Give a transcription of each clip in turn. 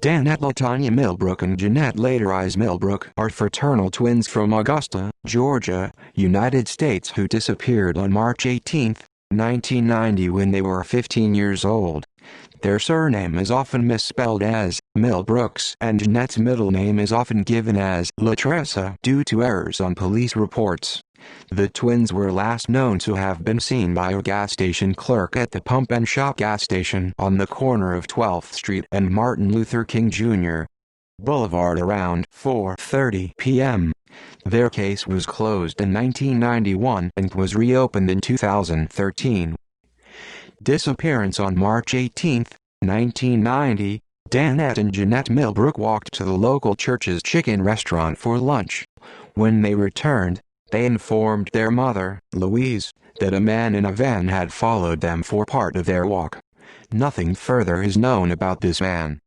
Dannette LaTonya Millbrook and Jeannette later Eyes Millbrook are fraternal twins from Augusta, Georgia, United States who disappeared on March 18, 1990 when they were 15 years old. Their surname is often misspelled as Millbrooks and Jeannette's middle name is often given as Latressa due to errors on police reports. The twins were last known to have been seen by a gas station clerk at the Pump and Shop gas station on the corner of 12th Street and Martin Luther King Jr. Boulevard around 4:30 p.m. Their case was closed in 1991 and was reopened in 2013. Disappearance on March 18, 1990, Dannette and Jeannette Millbrook walked to the local church's chicken restaurant for lunch. When they returned, they informed their mother, Louise, that a man in a van had followed them for part of their walk. Nothing further is known about this man.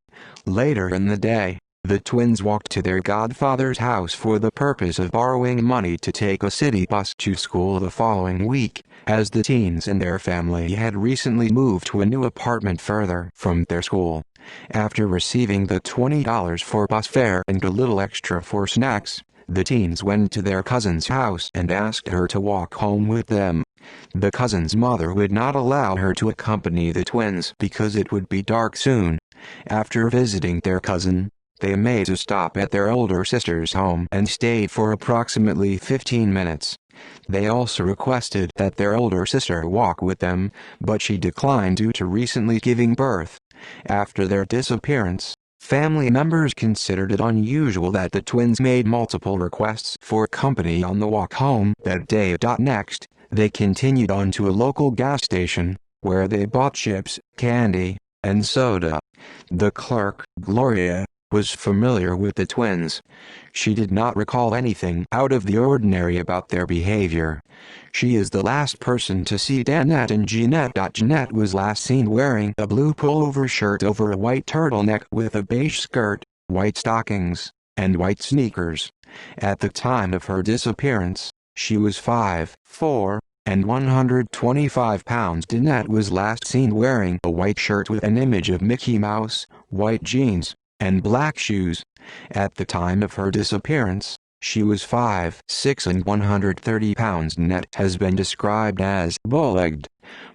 Later in the day, the twins walked to their godfather's house for the purpose of borrowing money to take a city bus to school the following week, as the teens and their family had recently moved to a new apartment further from their school. After receiving the $20 for bus fare and a little extra for snacks, the teens went to their cousin's house and asked her to walk home with them. The cousin's mother would not allow her to accompany the twins because it would be dark soon. After visiting their cousin, they made a stop at their older sister's home and stayed for approximately 15 minutes. They also requested that their older sister walk with them, but she declined due to recently giving birth. After their disappearance, family members considered it unusual that the twins made multiple requests for company on the walk home that day. Next, they continued on to a local gas station, where they bought chips, candy, and soda. The clerk, Gloria, was familiar with the twins. She did not recall anything out of the ordinary about their behavior. She is the last person to see Dannette and Jeannette. Jeannette was last seen wearing a blue pullover shirt over a white turtleneck with a beige skirt, white stockings, and white sneakers. At the time of her disappearance, she was 5'4" and 125 pounds. Dannette was last seen wearing a white shirt with an image of Mickey Mouse, white jeans, and black shoes. At the time of her disappearance, she was 5'6" and 130 pounds. Dannette has been described as bull-legged.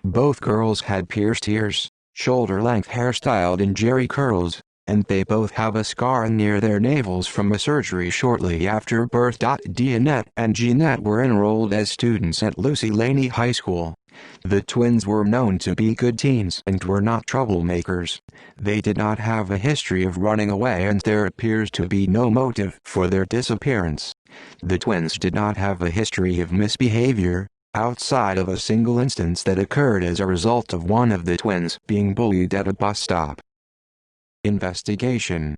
Both girls had pierced ears, shoulder-length hair styled in jerry curls, and they both have a scar near their navels from a surgery shortly after birth. Dannette and Jeannette were enrolled as students at Lucy Laney High School. The twins were known to be good teens and were not troublemakers. They did not have a history of running away and there appears to be no motive for their disappearance. The twins did not have a history of misbehavior, outside of a single instance that occurred as a result of one of the twins being bullied at a bus stop. Investigation.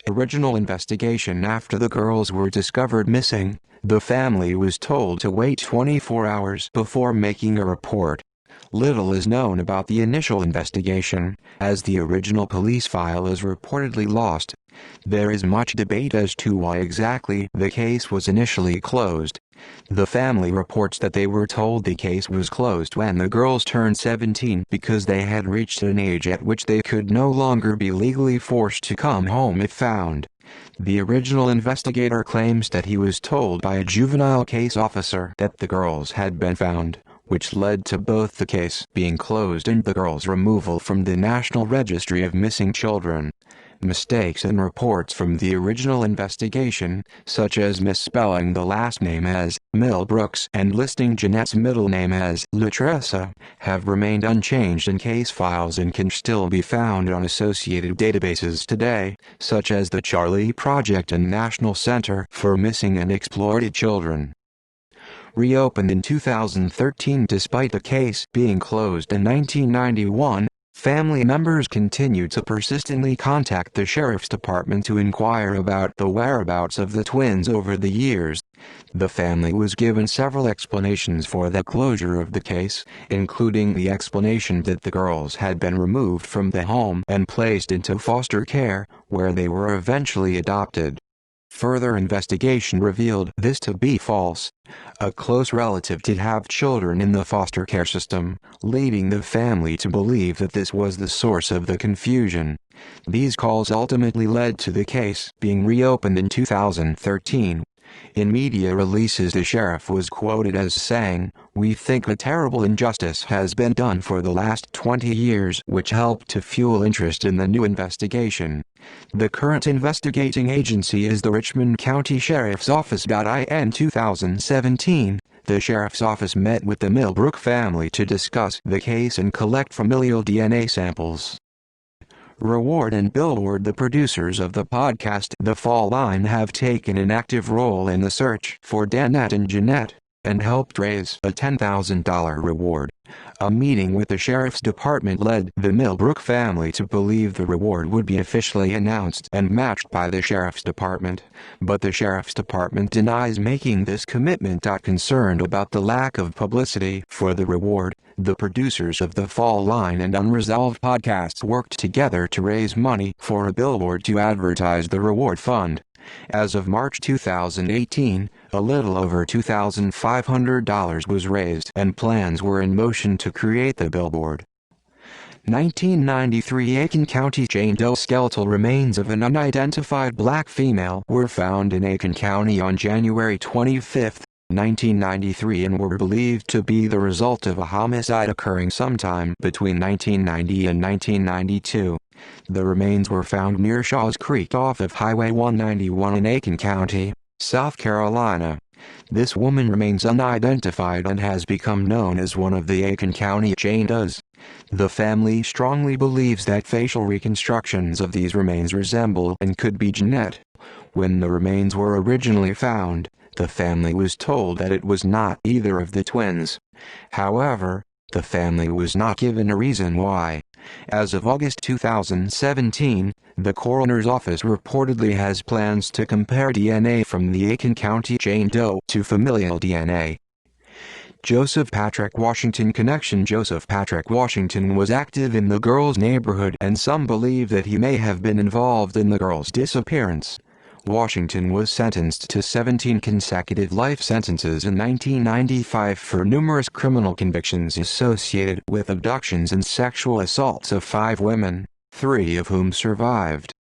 Original investigation. After the girls were discovered missing, the family was told to wait 24 hours before making a report. Little is known about the initial investigation, as the original police file is reportedly lost. There is much debate as to why exactly the case was initially closed. The family reports that they were told the case was closed when the girls turned 17 because they had reached an age at which they could no longer be legally forced to come home if found. The original investigator claims that he was told by a juvenile case officer that the girls had been found, which led to both the case being closed and the girls' removal from the National Registry of Missing Children. Mistakes in reports from the original investigation, such as misspelling the last name as Millbrooks and listing Jeannette's middle name as Latressa, have remained unchanged in case files and can still be found on associated databases today, such as the Charlie Project and National Center for Missing and Exploited Children. Reopened in 2013 despite the case being closed in 1991, family members continued to persistently contact the sheriff's department to inquire about the whereabouts of the twins over the years. The family was given several explanations for the closure of the case, including the explanation that the girls had been removed from the home and placed into foster care, where they were eventually adopted. Further investigation revealed this to be false. A close relative did have children in the foster care system, leading the family to believe that this was the source of the confusion. These calls ultimately led to the case being reopened in 2013. In media releases, the sheriff was quoted as saying, "We think a terrible injustice has been done for the last 20 years, which helped to fuel interest in the new investigation. The current investigating agency is the Richmond County Sheriff's Office." In 2017, the sheriff's office met with the Millbrook family to discuss the case and collect familial DNA samples. Reward and Billboard, the producers of the podcast The Fall Line, have taken an active role in the search for Dannette and Jeannette, and helped raise a $10,000 reward. A meeting with the sheriff's department led the Millbrook family to believe the reward would be officially announced and matched by the sheriff's department, but the sheriff's department denies making this commitment. Concerned about the lack of publicity for the reward, the producers of The Fall Line and Unsolved podcasts worked together to raise money for a billboard to advertise the reward fund. As of March 2018, a little over $2,500 was raised and plans were in motion to create the billboard. 1993 Aiken County Jane Doe skeletal remains of an unidentified black female were found in Aiken County on January 25, 1993, and were believed to be the result of a homicide occurring sometime between 1990 and 1992. The remains were found near Shaw's Creek off of Highway 191 in Aiken County, South Carolina. This woman remains unidentified and has become known as one of the Aiken County Jane Does. The family strongly believes that facial reconstructions of these remains resemble and could be Jeannette. When the remains were originally found, the family was told that it was not either of the twins. However, the family was not given a reason why. As of August 2017, the coroner's office reportedly has plans to compare DNA from the Aiken County Jane Doe to familial DNA. Joseph Patrick Washington connection. Joseph Patrick Washington was active in the girl's neighborhood, and some believe that he may have been involved in the girl's disappearance. Washington was sentenced to 17 consecutive life sentences in 1995 for numerous criminal convictions associated with abductions and sexual assaults of 5 women, 3 of whom survived.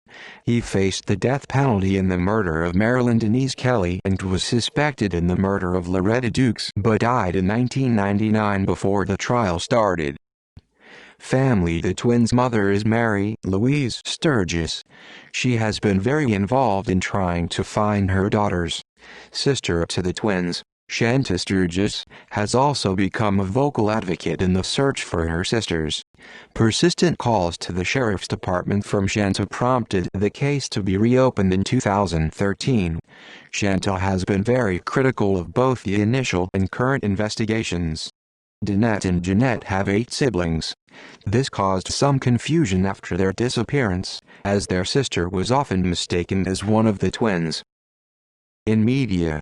He faced the death penalty in the murder of Marilyn Denise Kelly and was suspected in the murder of Loretta Dukes, but died in 1999 before the trial started. Family. The twins' mother is Mary Louise Sturgis. She has been very involved in trying to find her daughters. Sister to the twins, Shanta Sturgis, has also become a vocal advocate in the search for her sisters. Persistent calls to the sheriff's department from Shanta prompted the case to be reopened in 2013. Shanta has been very critical of both the initial and current investigations. Dannette and Jeannette have 8 siblings. This caused some confusion after their disappearance, as their sister was often mistaken as one of the twins. In media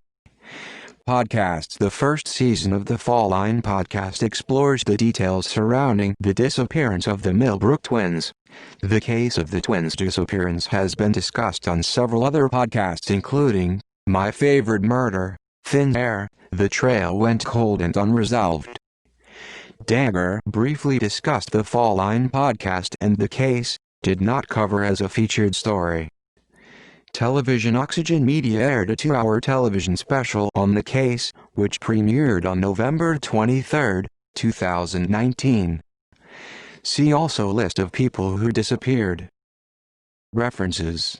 podcasts. The first season of the Fall Line podcast explores the details surrounding the disappearance of the Millbrook twins. The case of the twins' disappearance has been discussed on several other podcasts, including My Favorite Murder, Thin Air, The Trail Went Cold, and Unresolved. Dagger briefly discussed the Fall Line podcast and the case, did not cover as a featured story. Television Oxygen Media aired a 2-hour television special on the case, which premiered on November 23, 2019. See also list of people who disappeared. References